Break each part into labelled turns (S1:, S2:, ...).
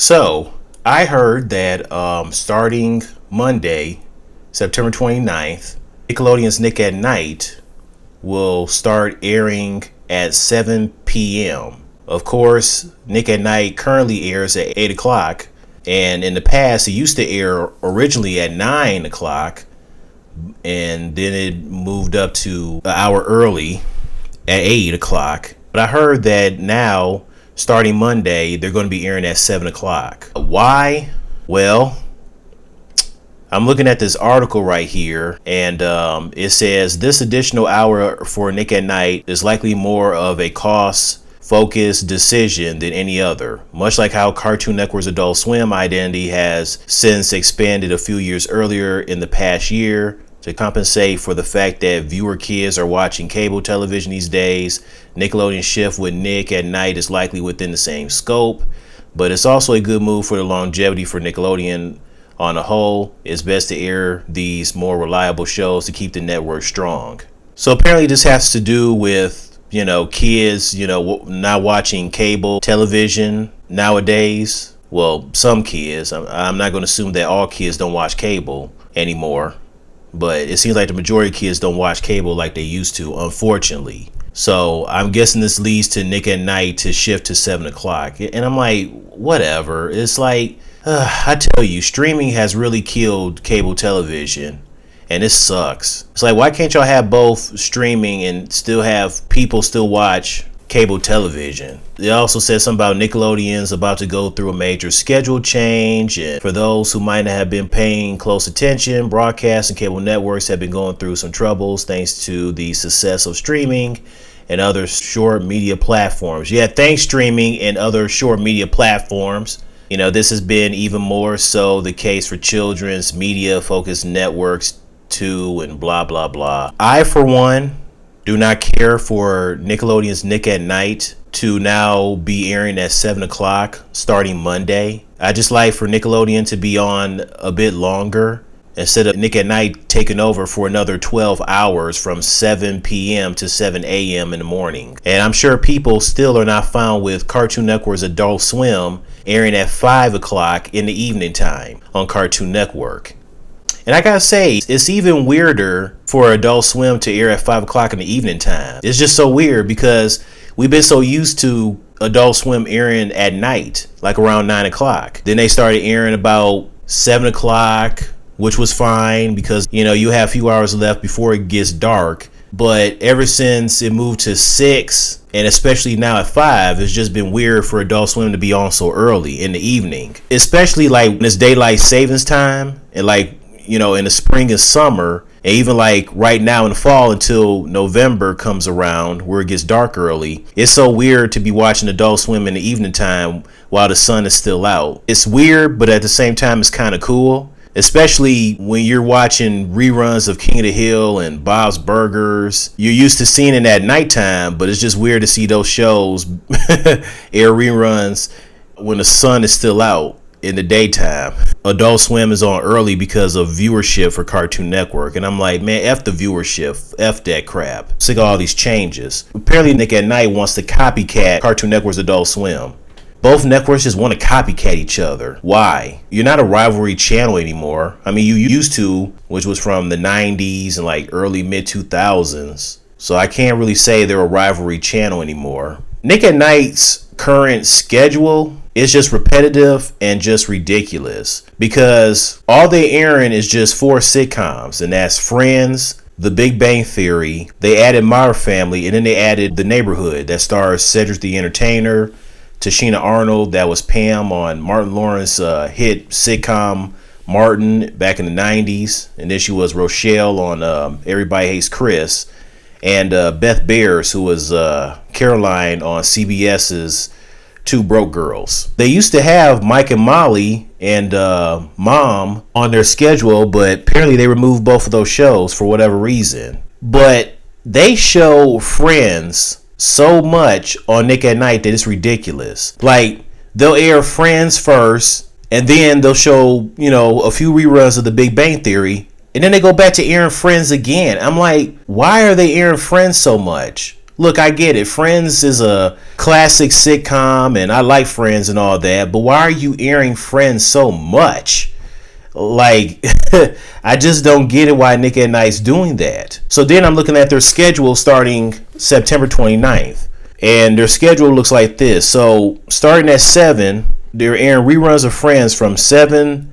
S1: So, I heard that starting Monday, September 29th, Nickelodeon's Nick at Night will start airing at 7 p.m. Of course, Nick at Night currently airs at 8 o'clock, and in the past, it used to air originally at 9 o'clock, and then it moved up to an hour early at 8 o'clock. But I heard that now, starting Monday, they're going to be airing at 7 o'clock. Why? Well, I'm looking at this article right here, and it says this additional hour for Nick at Night is likely more of a cost-focused decision than any other. Much like how Cartoon Network's Adult Swim identity has since expanded a few years earlier in the past year to compensate for the fact that viewer kids are watching cable television these days, Nickelodeon's shift with Nick at Night is likely within the same scope, but it's also a good move for the longevity for Nickelodeon. On the whole, it's best to air these more reliable shows to keep the network strong. So apparently this has to do with, kids, not watching cable television nowadays. Well, some kids. I'm not going to assume that all kids don't watch cable anymore, but it seems like the majority of kids don't watch cable like they used to, unfortunately. So I'm guessing this leads to Nick at Night to shift to 7 o'clock. And I'm like, whatever. It's like, I tell you, streaming has really killed cable television, and it sucks. It's like, why can't y'all have both streaming and still have people still watch cable television? They also said something about Nickelodeon's about to go through a major schedule change, and for those who might not have been paying close attention, broadcast and cable networks have been going through some troubles thanks to the success of streaming and other short media platforms. Yeah, thanks streaming and other short media platforms. This has been even more so the case for children's media-focused networks too, and blah, blah, blah. I, for one, do not care for Nickelodeon's Nick at Night to now be airing at 7 o'clock starting Monday. I just like for Nickelodeon to be on a bit longer instead of Nick at Night taking over for another 12 hours from 7 p.m. to 7 a.m. in the morning. And I'm sure people still are not found with Cartoon Network's Adult Swim airing at 5 o'clock in the evening time on Cartoon Network. And I gotta say, it's even weirder for Adult Swim to air at 5 o'clock in the evening time. It's just so weird because we've been so used to Adult Swim airing at night, like around 9 o'clock. Then they started airing about 7 o'clock, which was fine because, you have a few hours left before it gets dark. But ever since it moved to 6, and especially now at 5, it's just been weird for Adult Swim to be on so early in the evening. Especially like when it's daylight savings time and in the spring and summer, and even like right now in the fall until November comes around where it gets dark early. It's so weird to be watching Adult Swim in the evening time while the sun is still out. It's weird, but at the same time, it's kind of cool. Especially when you're watching reruns of King of the Hill and Bob's Burgers. You're used to seeing it at nighttime, but it's just weird to see those shows air reruns when the sun is still out in the daytime. Adult Swim is on early because of viewership for Cartoon Network. And I'm like, man, F the viewership. F that crap. Sick of all these changes. Apparently Nick at Night wants to copycat Cartoon Network's Adult Swim. Both networks just want to copycat each other. Why? You're not a rivalry channel anymore. I mean, you used to, which was from the 90s and like early mid 2000s. So I can't really say they're a rivalry channel anymore. Nick at Night's current schedule is just repetitive and just ridiculous because all they airing is just 4 sitcoms, and that's Friends, The Big Bang Theory. They added Modern Family, and then they added The Neighborhood that stars Cedric the Entertainer, Tashina Arnold, that was Pam on Martin Lawrence's hit sitcom Martin back in the 90s. And then she was Rochelle on Everybody Hates Chris. And Beth Bears, who was Caroline on CBS's Two Broke Girls. They used to have Mike and Molly and Mom on their schedule, but apparently they removed both of those shows for whatever reason. But they show Friends so much on Nick at Night that it's ridiculous. Like, they'll air Friends first, and then they'll show, a few reruns of The Big Bang Theory, and then they go back to airing Friends again. I'm like, why are they airing Friends so much? Look, I get it. Friends is a classic sitcom, and I like Friends and all that, but why are you airing Friends so much? Like, I just don't get it why Nick at Night's doing that. So then I'm looking at their schedule starting September 29th. And their schedule looks like this. So starting at 7, they're airing reruns of Friends from 7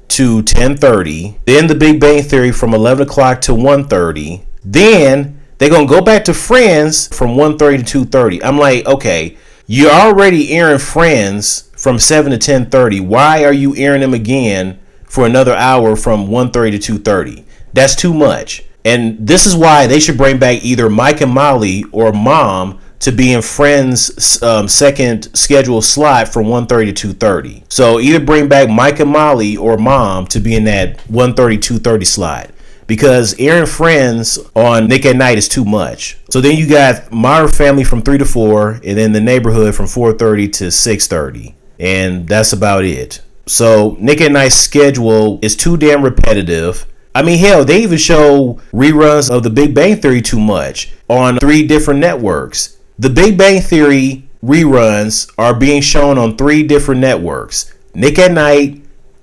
S1: to 10:30. Then The Big Bang Theory from 11 o'clock to 1:30. Then they're going to go back to Friends from 1:30 to 2:30. I'm like, okay, you're already airing Friends from 7 to 10:30. Why are you airing them again for another hour from 1:30 to 2:30? That's too much. And this is why they should bring back either Mike and Molly or Mom to be in Friends' second scheduled slot from 1:30 to 2:30. So either bring back Mike and Molly or Mom to be in that 1:30 2:30 slot, because airing Friends on Nick at Night is too much. So then you got Modern Family from 3 to 4, and then The Neighborhood from 4:30 to 6:30, and that's about it. So Nick at Night's schedule is too damn repetitive. I mean, hell, they even show reruns of The Big Bang Theory too much on 3 different networks. The Big Bang Theory reruns are being shown on 3 different networks. Nick at Night,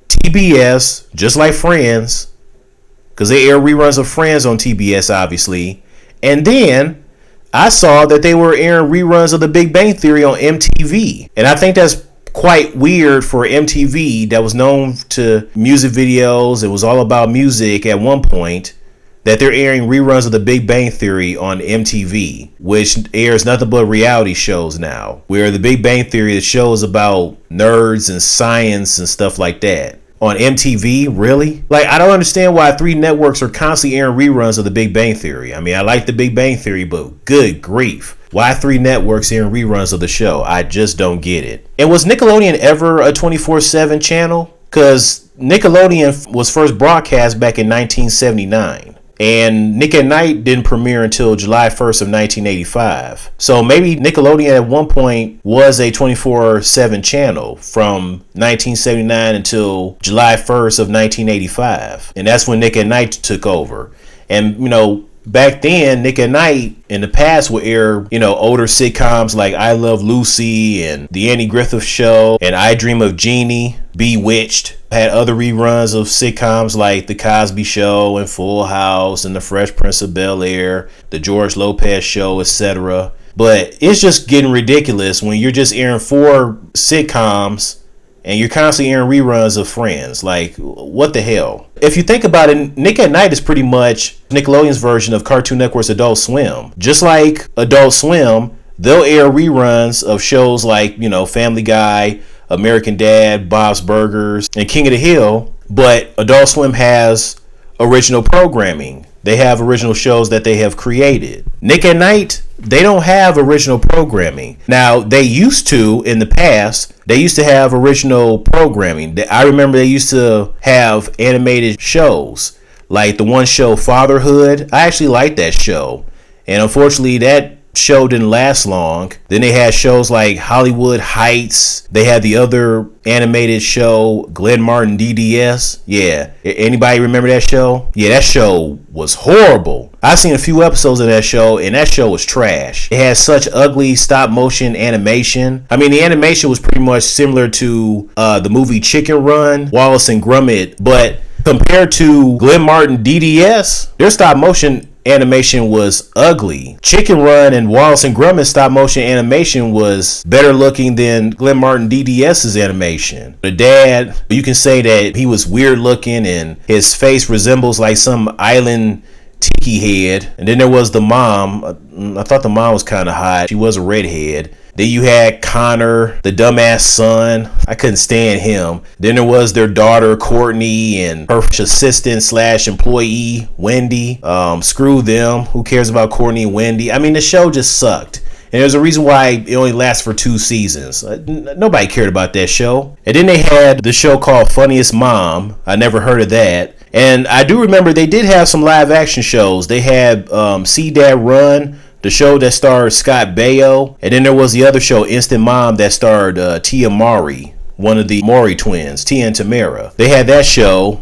S1: TBS, just like Friends, because they air reruns of Friends on TBS, obviously. And then I saw that they were airing reruns of The Big Bang Theory on MTV. And I think that's quite weird for MTV, that was known to music videos. It was all about music at one point, that they're airing reruns of The Big Bang Theory on MTV, which airs nothing but reality shows now, where The Big Bang Theory, the show is about nerds and science and stuff like that. On MTV, really? Like, I don't understand why 3 networks are constantly airing reruns of The Big Bang Theory. I mean, I like The Big Bang Theory, but good grief. Why 3 networks airing reruns of the show? I just don't get it. And was Nickelodeon ever a 24/7 channel? Because Nickelodeon was first broadcast back in 1979. And Nick at Night didn't premiere until July 1st of 1985. So maybe Nickelodeon at one point was a 24/7 channel from 1979 until July 1st of 1985. And that's when Nick at Night took over. And, you know, back then, Nick at Night in the past would air, you know, older sitcoms like I Love Lucy and The Andy Griffith Show and I Dream of Jeannie, Bewitched. Had other reruns of sitcoms like The Cosby Show and Full House and The Fresh Prince of Bel-Air, The George Lopez Show, etc. But it's just getting ridiculous when you're just airing 4 sitcoms and you're constantly airing reruns of Friends. Like, what the hell? If you think about it, Nick at Night is pretty much Nickelodeon's version of Cartoon Network's Adult Swim. Just like Adult Swim, they'll air reruns of shows like, you know, Family Guy, American Dad, Bob's Burgers, and King of the Hill. But Adult Swim has original programming. They have original shows that they have created. Nick at Night, they don't have original programming. Now, they used to in the past. They used to have original programming. I remember they used to have animated shows. Like the one show, Fatherhood. I actually liked that show. And unfortunately, that show didn't last long. Then they had shows like Hollywood Heights. They had the other animated show, Glenn Martin DDS. Yeah. Anybody remember that show? Yeah, that show was horrible. I've seen a few episodes of that show, and that show was trash. It had such ugly stop motion animation. I mean, the animation was pretty much similar to the movie Chicken Run, Wallace and Gromit, but compared to Glenn Martin DDS, their stop motion animation was ugly. Chicken Run and Wallace and Gromit stop motion animation was better looking than Glenn Martin DDS's animation. The dad, you can say that he was weird looking and his face resembles like some island tiki head. And then there was the mom. I thought the mom was kind of hot. She was a redhead. Then you had Connor, the dumbass son. I couldn't stand him. Then there was their daughter, Courtney, and her assistant slash employee, Wendy. Screw them. Who cares about Courtney and Wendy? I mean, the show just sucked. And there's a reason why it only lasts for 2 seasons. Nobody cared about that show. And then they had the show called Funniest Mom. I never heard of that. And I do remember they did have some live action shows. They had See Dad Run, the show that starred Scott Baio. And then there was the other show, Instant Mom, that starred Tia Mowry, one of the Mowry twins, Tia and Tamara. They had that show.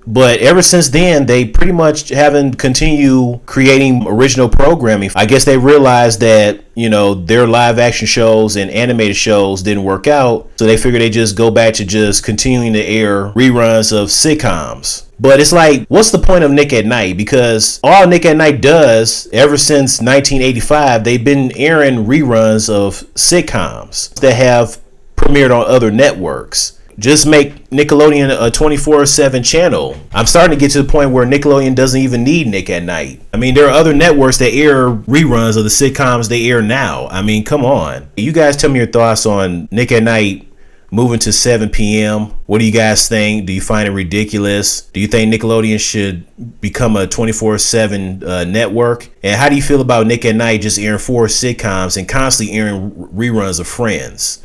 S1: But ever since then, they pretty much haven't continued creating original programming. I guess they realized that, their live action shows and animated shows didn't work out. So they figured they just go back to just continuing to air reruns of sitcoms. But it's like, what's the point of Nick at Night? Because all Nick at Night does, ever since 1985, they've been airing reruns of sitcoms that have premiered on other networks. Just make Nickelodeon a 24/7 channel. I'm starting to get to the point where Nickelodeon doesn't even need Nick at Night. I mean, there are other networks that air reruns of the sitcoms they air now. I mean, come on. You guys tell me your thoughts on Nick at Night moving to 7 p.m. What do you guys think? Do you find it ridiculous? Do you think Nickelodeon should become a 24/7 network? And how do you feel about Nick at Night just airing 4 sitcoms and constantly airing reruns of Friends?